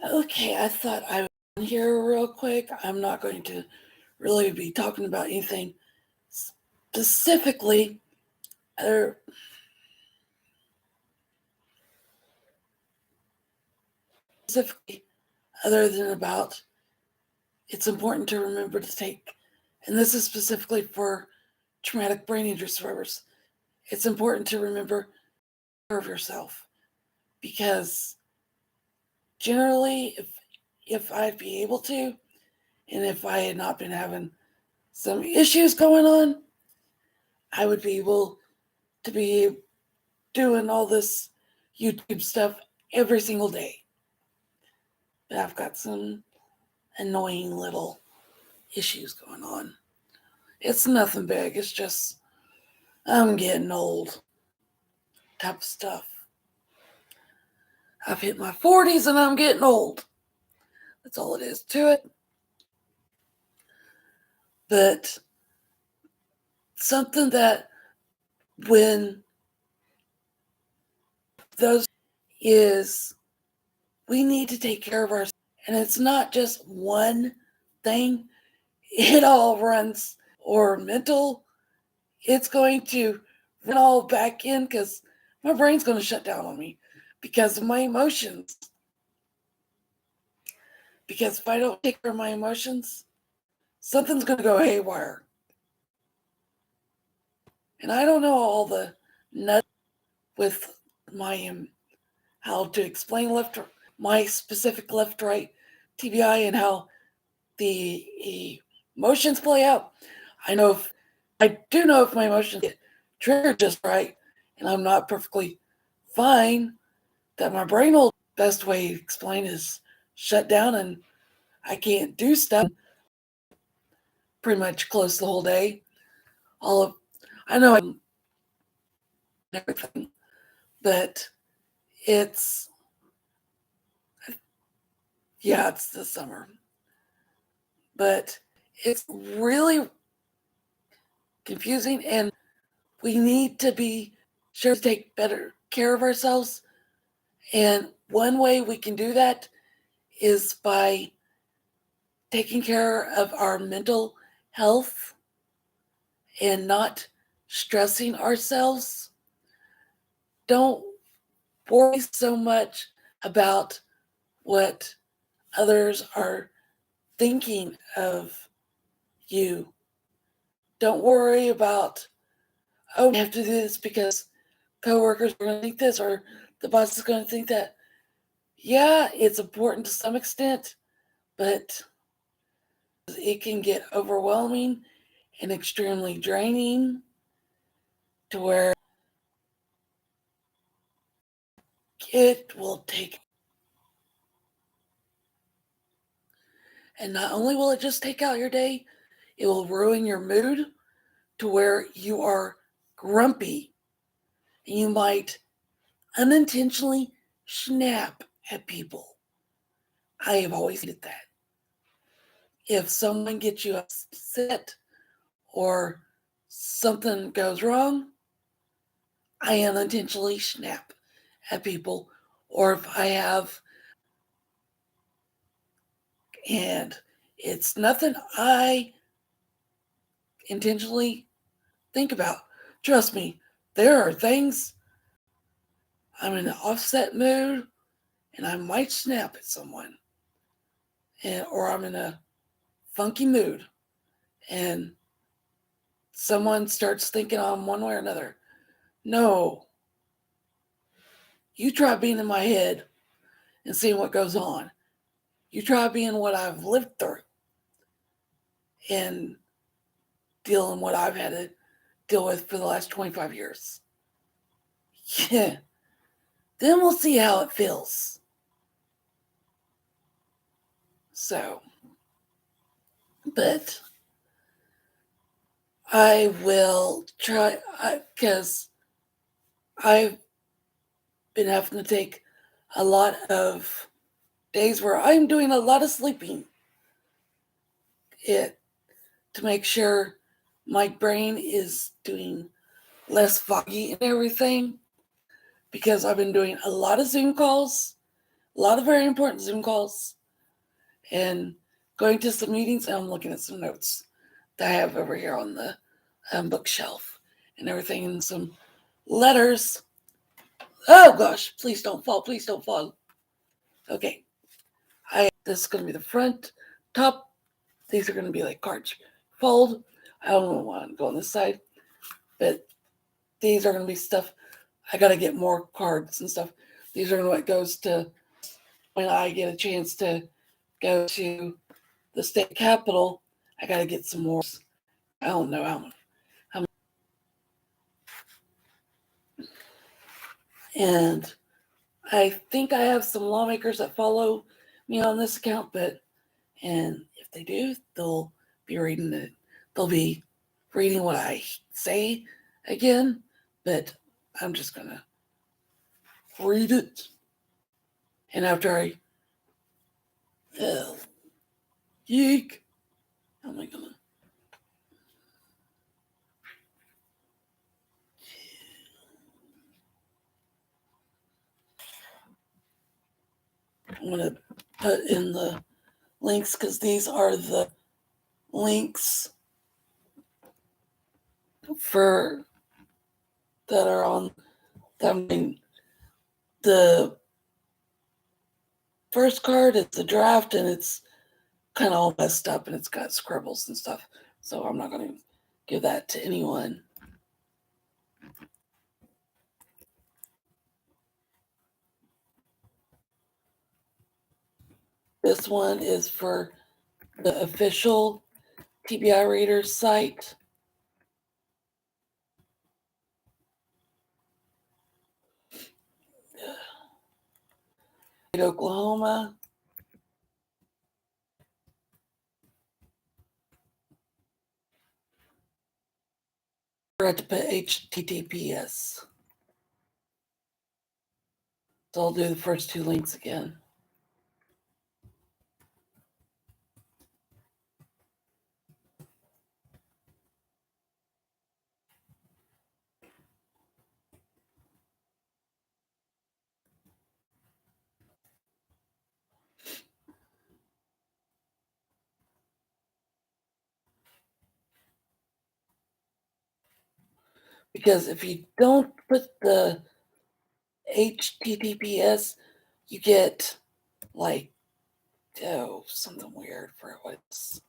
Okay, I thought I would on here real quick. I'm not going to really be talking about anything specifically other specifically other than about it's important to remember to take, and this is specifically for traumatic brain injury survivors. It's important to remember care of yourself because generally, if I'd be able to, and if I had not been having some issues going on, I would be able to be doing all this YouTube stuff every single day. But I've got some annoying little issues going on. It's nothing big, it's just I'm getting old type of stuff. I've hit my 40s and I'm getting old. That's all it is to it. But something that when those is we need to take care of ourselves. And it's not just one thing, it all runs or mental. It's going to run all back in because my brain's going to shut down on me because of my emotions. Because if I don't take care of my emotions, something's going to go haywire. And I don't know all the nuts with my how to explain my specific left-right TBI and how the emotions play out. I do know if my emotions get triggered just right, and I'm not perfectly fine, that my brain will best way to explain is shut down and I can't do stuff pretty much close the whole day. I know I'm everything, but it's it's the summer. But it's really confusing and we need to be sure to take better care of ourselves. And one way we can do that is by taking care of our mental health and not stressing ourselves. Don't worry so much about what others are thinking of you. Don't worry about, oh, I have to do this because coworkers are going to think this or the boss is going to think that. Yeah, it's important to some extent, but it can get overwhelming and extremely draining to where it will take. And not only will it just take out your day, it will ruin your mood to where you are grumpy. And you might unintentionally snap at people. I have always hated that. If someone gets you upset or something goes wrong, I unintentionally snap at people. Or if I have, and it's nothing I intentionally think about. Trust me, there are things I'm in an offset mood and I might snap at someone. Or I'm in a funky mood and someone starts thinking I'm one way or another. No, you try being in my head and seeing what goes on. You try being what I've lived through and dealing what I've had to deal with for the last 25 years. Yeah. Then we'll see how it feels. So, but I will try because I've been having to take a lot of days where I'm doing a lot of sleeping it to make sure my brain is doing less foggy and everything because I've been doing a lot of Zoom calls a lot of very important Zoom calls and going to some meetings. And I'm looking at some notes that I have over here on the bookshelf and everything, and some letters. Oh gosh, please don't fall, please don't fall. Okay, this is going to be the front, top. These are going to be like cards. Fold. I don't want to go on this side, but these are going to be stuff. I got to get more cards and stuff. These are what goes to when I get a chance to go to the state capitol. I got to get some more. I don't know how many. And I think I have some lawmakers that follow me on this account, and if they do, they'll be reading it. They'll be reading what I say again, but I'm just gonna read it. And after I, yeek, how am I gonna? I'm gonna put in the links because these are the links for that are on. I mean, the first card is the draft, and it's kind of all messed up, and it's got scribbles and stuff. So I'm not gonna give that to anyone. This one is for the official TBI Raiders site. Oklahoma. I forgot to put HTTPS. So I'll do the first two links again. Because if you don't put the HTTPS, you get like, something weird for what it's.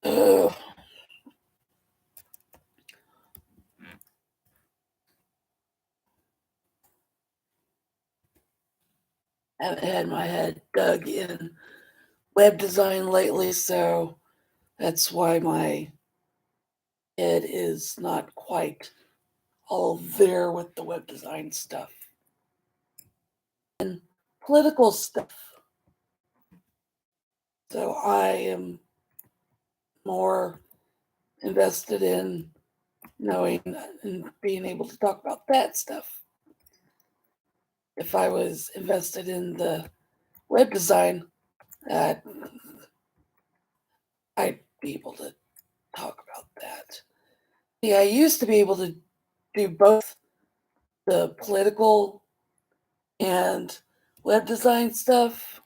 Ugh. I haven't had my head dug in web design lately, so that's why my head is not quite all there with the web design stuff and political stuff. So I am more invested in knowing and being able to talk about that stuff. If I was invested in the web design, uh, I'd be able to talk about that. Yeah, I used to be able to do both the political and web design stuff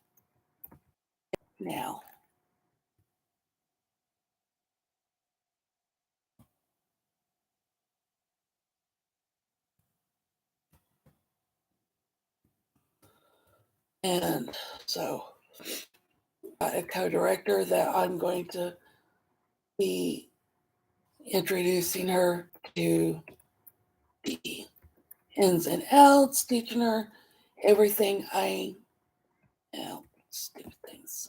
now. And so, a co director that I'm going to be introducing her to the ins and outs, teaching her everything stupid things.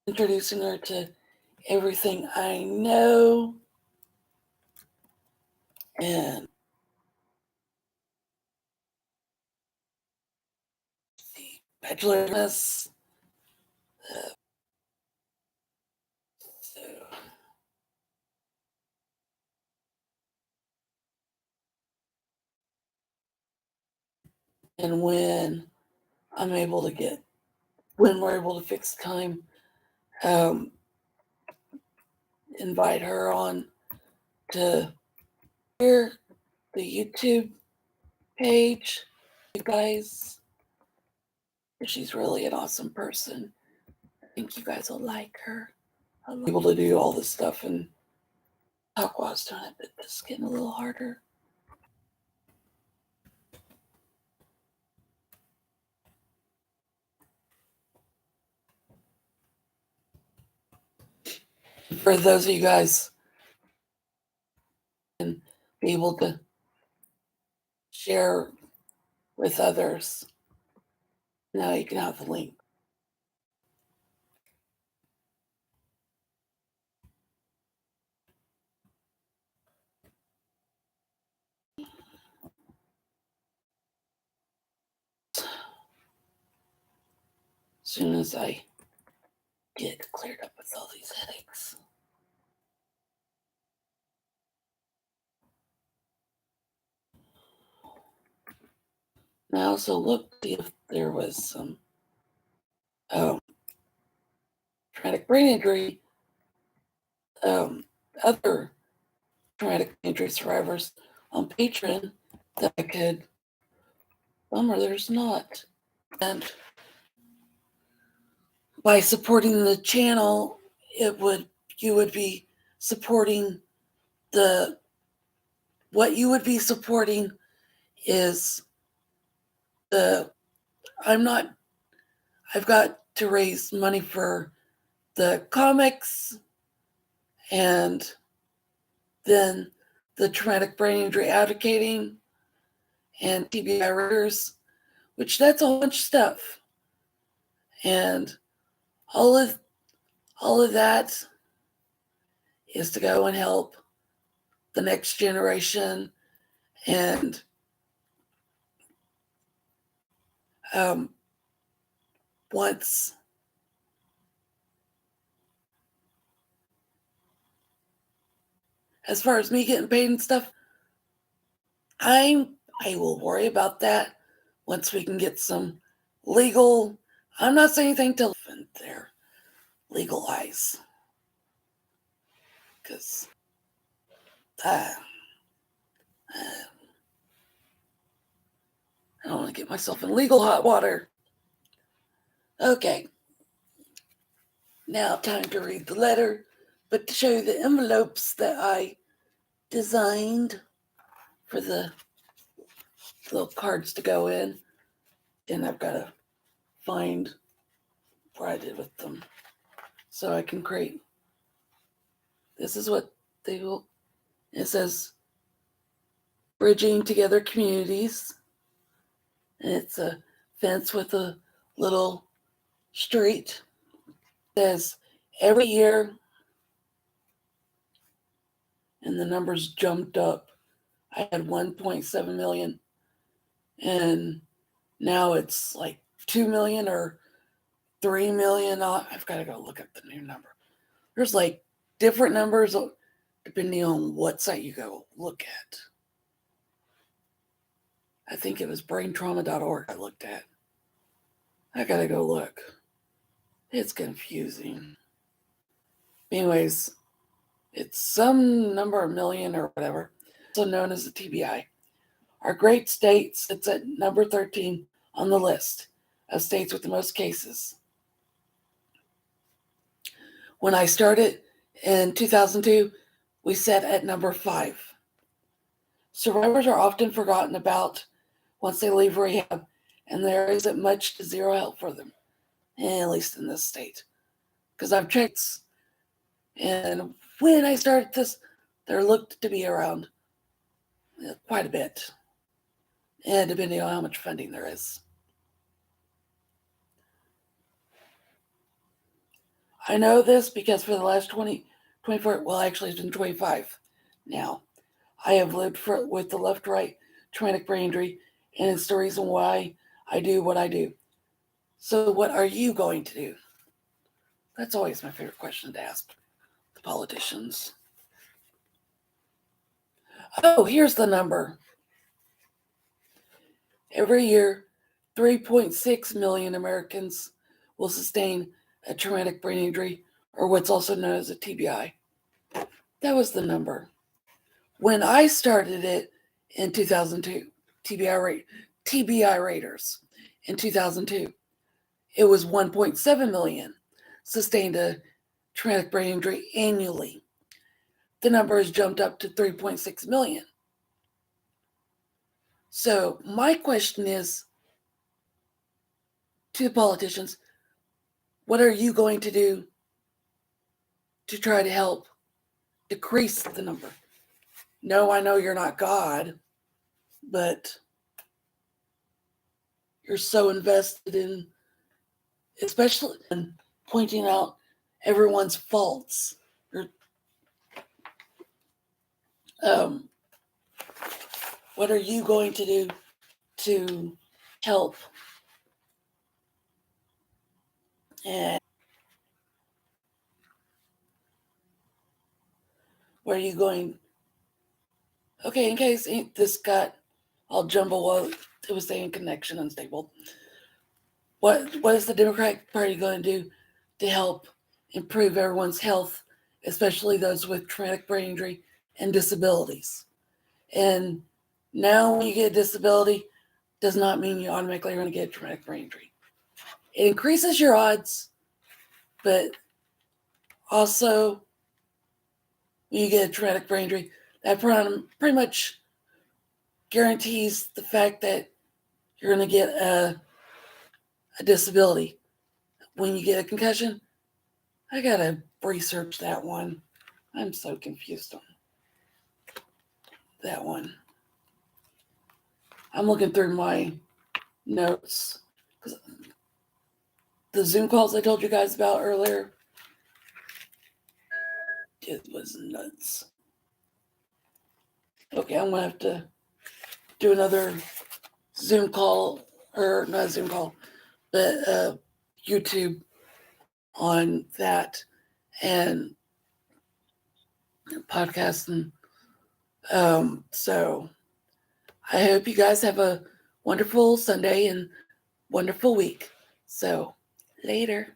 Introducing her to everything I know and the bachelor's. So, and when we're able to fix time, invite her on to share the YouTube page, you guys. She's really an awesome person. I think you guys will like her. I'm able to do all this stuff and talk while I was doing it, but this is getting a little harder. For those of you guys and be able to share with others, now you can have the link. As soon as I get cleared up with all these headaches. And I also looked to see if there was some traumatic brain injury, other traumatic injury survivors on Patreon that I could. Bummer, there's not. And by supporting the channel, you would be supporting what you would be supporting is I've got to raise money for the comics and then the traumatic brain injury advocating and TBI Raiders, which that's a whole bunch of stuff. And all of that is to go and help the next generation. And once as far as me getting paid and stuff, I will worry about that once we can get some legal. I'm not saying anything till they're legalized, because I don't want to get myself in legal hot water. Okay, now time to read the letter, but to show you the envelopes that I designed for the little cards to go in, and I've got to find what I did with them so I can create. This is what they will. It says Bridging Together Communities, and it's a fence with a little street. It says every year, and the numbers jumped up. I had 1.7 million, and now it's like 2 million or 3 million. I've got to go look up the new number. There's like different numbers depending on what site you go look at. I think it was braintrauma.org I looked at. I gotta go look. It's confusing. Anyways, it's some number of million or whatever, also known as the TBI. Our great state sits at number 13 on the list of states with the most cases. When I started in 2002, we sat at number 5. Survivors are often forgotten about once they leave rehab, and there isn't much to zero help for them, at least in this state. Because I've checked, and when I started this, there looked to be around quite a bit, and depending on how much funding there is. I know this because for the last 24, well, actually it's been 25 now, I have lived with the left-right traumatic brain injury, and it's the reason why I do what I do. So what are you going to do? That's always my favorite question to ask the politicians. Oh, here's the number. Every year, 3.6 million Americans will sustain a traumatic brain injury, or what's also known as a TBI. That was the number. When I started it in 2002, TBI Raiders in 2002, it was 1.7 million sustained a traumatic brain injury annually. The number has jumped up to 3.6 million. So my question is to the politicians, what are you going to do to try to help decrease the number? No, I know you're not God, but you're so invested in, especially in pointing out everyone's faults. What are you going to do to help? And where are you going? Okay, in case this got all jumbled while it was saying connection unstable, what is the Democratic Party going to do to help improve everyone's health, especially those with traumatic brain injury and disabilities? And now when you get a disability, does not mean you automatically are going to get a traumatic brain injury. It increases your odds, but also when you get a traumatic brain injury, that pretty much guarantees the fact that you're going to get a disability. When you get a concussion, I got to research that one. I'm so confused on that one. I'm looking through my notes. The Zoom calls I told you guys about earlier, it was nuts. Okay, I'm going to have to do another Zoom call, or not a Zoom call, but YouTube on that and podcast. And so I hope you guys have a wonderful Sunday and wonderful week. So later.